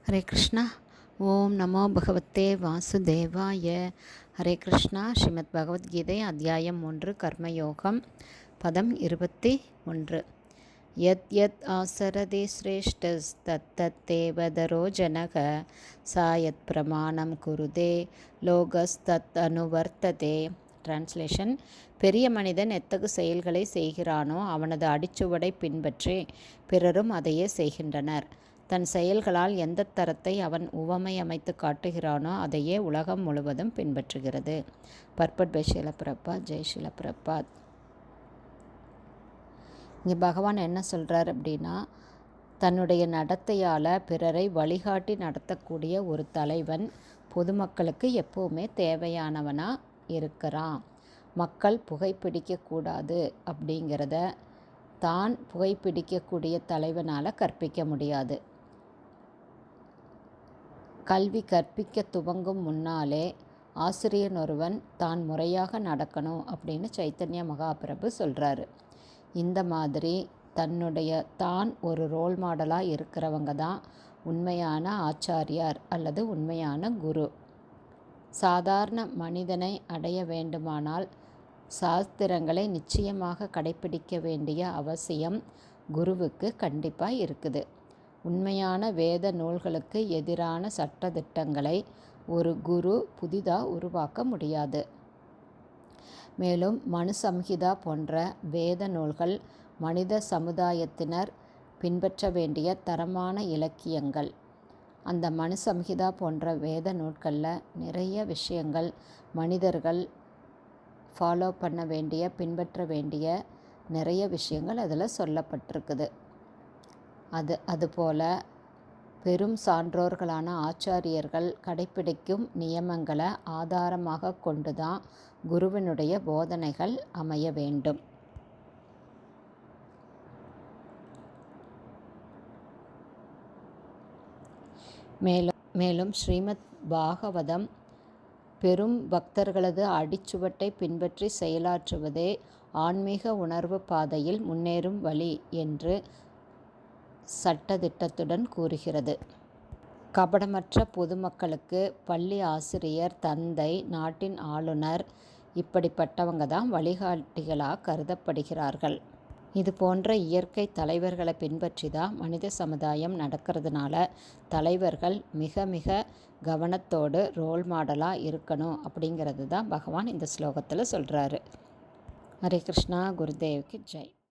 ஹரே கிருஷ்ணா. ஓம் நமோ பகவத்தே வாசுதேவாய. ஹரே கிருஷ்ணா. ஸ்ரீமத் பகவத்கீதை அத்தியாயம் 1 கர்மயோகம் பதம் 21. யத் யத் ஆசரதி ஸ்ரேஷ்டஸ் தத் தத் தேவதரோ ஜனக சாயத் பிரமாணம் குருதே லோகஸ் தத் அனுவர்த்ததே. டிரான்ஸ்லேஷன்: பெரிய மனிதன் எத்தகு செயல்களை செய்கிறானோ அவனது அடிச்சுவடை பின்பற்றி பிறரும் அதையே செய்கின்றனர். தன் செயல்களால் எந்த தரத்தை அவன் உவமை அமைத்து காட்டுகிறானோ அதையே உலகம் முழுவதும் பின்பற்றுகிறது. Purport by Srila Prabhupada. ஜெய் ஷீல பிரபாத். இங்கே பகவான் என்ன சொல்கிறார் அப்படின்னா, தன்னுடைய நடத்தையால் பிறரை வழிகாட்டி நடத்தக்கூடிய ஒரு தலைவன் பொதுமக்களுக்கு எப்போவுமே தேவையானவனாக இருக்கிறான். மக்கள் புகைப்பிடிக்கக்கூடாது அப்படிங்கிறத தான் புகைப்பிடிக்கக்கூடிய தலைவனால் கற்பிக்க முடியாது. கல்வி கற்பிக்க துவங்கும் முன்னாலே ஆசிரியன் ஒருவன் தான் முறையாக நடக்கணும் அப்படின்னு சைத்தன்ய மகாபிரபு சொல்கிறாரு. இந்த மாதிரி தான் ஒரு ரோல் மாடலாக இருக்கிறவங்க தான் உண்மையான ஆச்சாரியார் அல்லது உண்மையான குரு. சாதாரண மனிதனை அடைய வேண்டுமானால் சாஸ்திரங்களை நிச்சயமாக கடைப்பிடிக்க வேண்டிய அவசியம் குருவுக்கு கண்டிப்பாக இருக்குது. உண்மையான வேத நூல்களுக்கு எதிரான சட்டதிட்டங்களை ஒரு குரு புதிதாக உருவாக்க முடியாது. மேலும் மனு சம்ஹிதா போன்ற வேத நூல்கள் மனித சமுதாயத்தினர் பின்பற்ற வேண்டிய தரமான இலக்கியங்கள். அந்த மனு சம்ஹிதா போன்ற வேத நூல்களில் நிறைய விஷயங்கள் மனிதர்கள் ஃபாலோ பண்ண வேண்டிய பின்பற்ற வேண்டிய நிறைய விஷயங்கள் அதில் சொல்லப்பட்டிருக்குது. அதுபோல் பெரும் சான்றோர்களான ஆச்சாரியர்கள் கடைப்பிடிக்கும் நியமங்களை ஆதாரமாக கொண்டு தான் குருவினுடைய போதனைகள் அமைய வேண்டும். மேலும் ஸ்ரீமத் பாகவதம் பெரும் பக்தர்களது அடிச்சுவட்டை பின்பற்றி செயலாற்றுவதே ஆன்மீக உணர்வு பாதையில் முன்னேறும் வழி என்று சட்டதிட்டத்துடன் கூறுகிறது. கபடமற்ற பொதுமக்களுக்கு பள்ளி ஆசிரியர், தந்தை, நாட்டின் ஆளுநர் இப்படிப்பட்டவங்க தான் வழிகாட்டிகளாக கருதப்படுகிறார்கள். இது போன்ற இயற்கை தலைவர்களை பின்பற்றி தான் மனித சமுதாயம் நடக்கிறதுனால தலைவர்கள் மிக மிக கவனத்தோடு ரோல் மாடலாக இருக்கணும் அப்படிங்கிறது தான் பகவான் இந்த ஸ்லோகத்தில் சொல்கிறாரு. ஹரே கிருஷ்ணா. குருதேவ்க்கு ஜெய்.